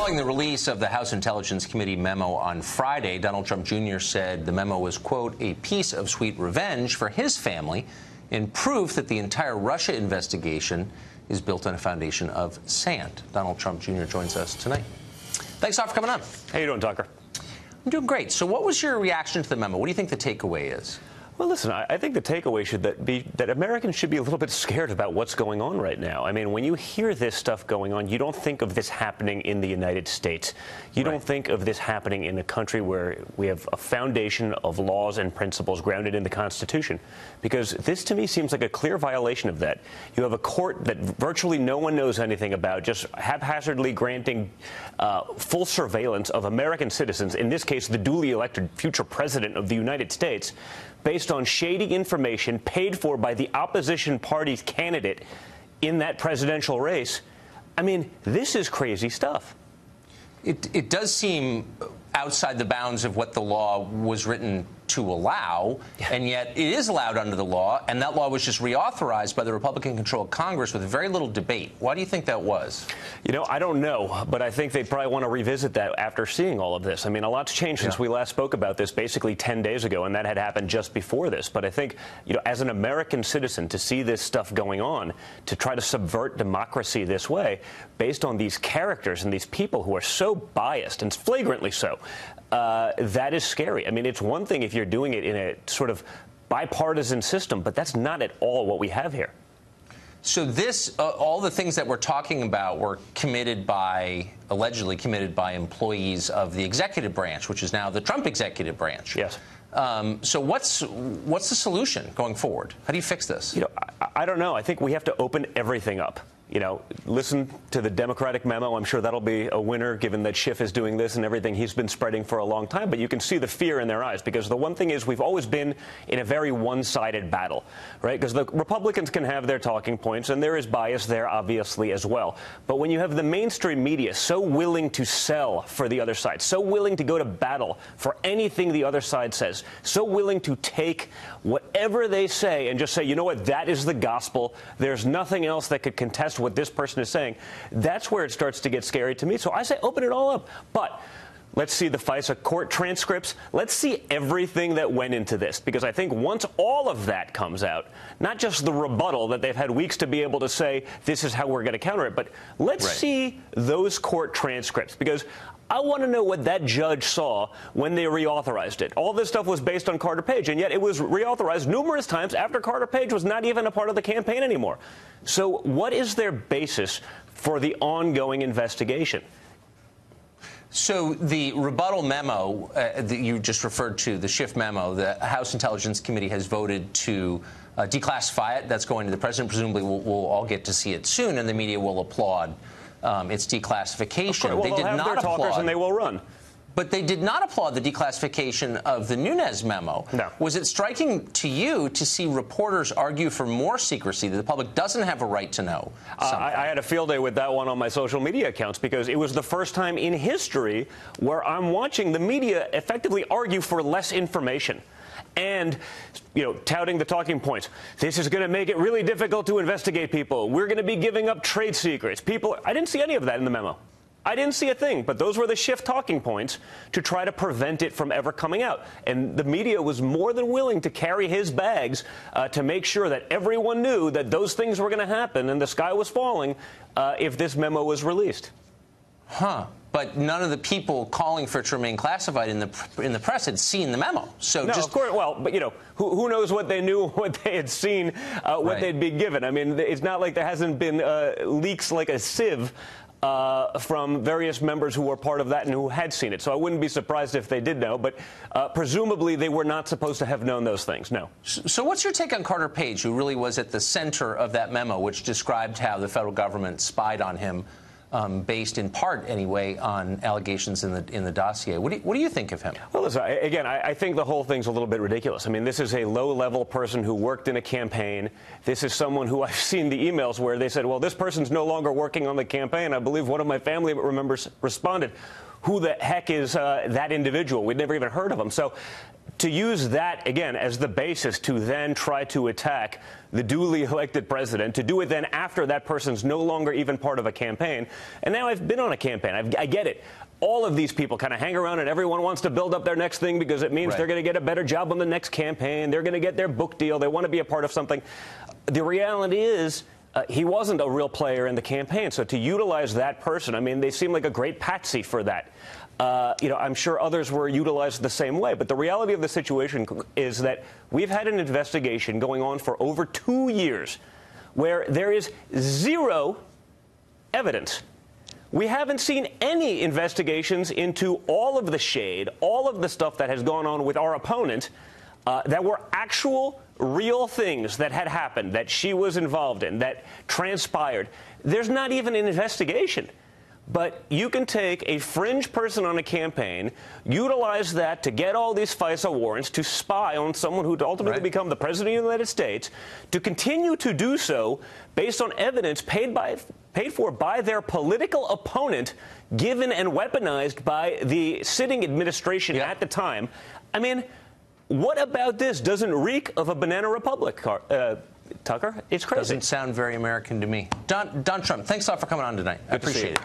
Following the release of the House Intelligence Committee memo on Friday, Donald Trump Jr. said the memo was, quote, a piece of sweet revenge for his family in proof that the entire Russia investigation is built on a foundation of sand. Donald Trump Jr. joins us tonight. Thanks a lot for coming on. How you doing, Tucker? I'm doing great. So what was your reaction to the memo? What do you think the takeaway is? Well, listen, I think the takeaway should be that Americans should be a little bit scared about what's going on right now. I mean, when you hear this stuff going on, you don't think of this happening in the United States. You don't think of this happening in a country where we have a foundation of laws and principles grounded in the Constitution. Because this, to me, seems like a clear violation of that. You have a court that virtually no one knows anything about, just haphazardly granting full surveillance of American citizens, in this case, the duly elected future president of the United States, based on shady information paid for by the opposition party's candidate in that presidential race. I mean, this is crazy stuff. It does seem outside the bounds of what the law was written to allow, and yet it is allowed under the law, and that law was just reauthorized by the Republican-controlled Congress with very little debate. Why do you think that was? You know, I don't know, but I think they'd probably want to revisit that after seeing all of this. I mean, a lot's changed since we last spoke about this basically 10 days ago, and that had happened just before this. But I think, you know, as an American citizen, to see this stuff going on, to try to subvert democracy this way, based on these characters and these people who are so biased, and flagrantly so, that is scary. I mean, it's one thing if you're doing it in a sort of bipartisan system, but that's not at all what we have here. So this, all the things that we're talking about were allegedly committed by employees of the executive branch, which is now the Trump executive branch. Yes. So what's the solution going forward? How do you fix this? You know, I don't know. I think we have to open everything up. You know, listen to the Democratic memo. I'm sure that'll be a winner, given that Schiff is doing this and everything he's been spreading for a long time. But you can see the fear in their eyes, because the one thing is we've always been in a very one-sided battle, right? Because the Republicans can have their talking points, and there is bias there, obviously, as well. But when you have the mainstream media so willing to sell for the other side, so willing to go to battle for anything the other side says, so willing to take whatever they say and just say, you know what, that is the gospel. There's nothing else that could contest what this person is saying. That's where it starts to get scary to me. So I say open it all up. But let's see the FISA court transcripts. Let's see everything that went into this, because I think once all of that comes out, not just the rebuttal that they've had weeks to be able to say this is how we're going to counter it, but let's see those court transcripts, because I want to know what that judge saw when they reauthorized it. All this stuff was based on Carter Page, and yet it was reauthorized numerous times after Carter Page was not even a part of the campaign anymore. So what is their basis for the ongoing investigation? So the rebuttal memo that you just referred to, the Schiff memo, the House Intelligence Committee has voted to declassify it. That's going to the president. Presumably we'll all get to see it soon, and the media will applaud its declassification. Well, they did have not their talkers applaud, and they will run. But they did not applaud the declassification of the Nunes memo. No. Was it striking to you to see reporters argue for more secrecy, that the public doesn't have a right to know? I had a field day with that one on my social media accounts, because it was the first time in history where I'm watching the media effectively argue for less information. And, you know, touting the talking points. This is going to make it really difficult to investigate people. We're going to be giving up trade secrets. I didn't see any of that in the memo. I didn't see a thing, but those were the Schiff talking points to try to prevent it from ever coming out. And the media was more than willing to carry his bags to make sure that everyone knew that those things were going to happen and the sky was falling if this memo was released. But none of the people calling for it to remain classified in the press had seen the memo. So no, of course. Well, but you know, who knows what they knew, what they had seen, what they'd be given. I mean, it's not like there hasn't been leaks like a sieve from various members who were part of that and who had seen it. So I wouldn't be surprised if they did know. But presumably they were not supposed to have known those things. No. So what's your take on Carter Page, who really was at the center of that memo, which described how the federal government spied on him, based in part, anyway, on allegations in the dossier? What do you think of him? Well, listen, I think the whole thing's a little bit ridiculous. I mean, this is a low-level person who worked in a campaign. This is someone who I've seen the emails where they said, well, this person's no longer working on the campaign. I believe one of my family members responded, who the heck is that individual? We'd never even heard of him. So to use that, again, as the basis to then try to attack the duly elected president, to do it then after that person's no longer even part of a campaign. And now I've been on a campaign. I get it. All of these people kind of hang around and everyone wants to build up their next thing because it means they're going to get a better job on the next campaign. They're going to get their book deal. They want to be a part of something. The reality is he wasn't a real player in the campaign. So to utilize that person, I mean, they seem like a great patsy for that. I'm sure others were utilized the same way. But the reality of the situation is that we've had an investigation going on for over 2 years where there is zero evidence. We haven't seen any investigations into all of the shade, all of the stuff that has gone on with our opponent that were actual, real things that had happened, that she was involved in, that transpired. There's not even an investigation. But you can take a fringe person on a campaign, utilize that to get all these FISA warrants, to spy on someone who'd ultimately become the president of the United States, to continue to do so based on evidence paid for by their political opponent, given and weaponized by the sitting administration at the time. I mean, what about this doesn't reek of a banana republic, Tucker? It's crazy. Doesn't sound very American to me. Don Trump, thanks a lot for coming on tonight. I appreciate it.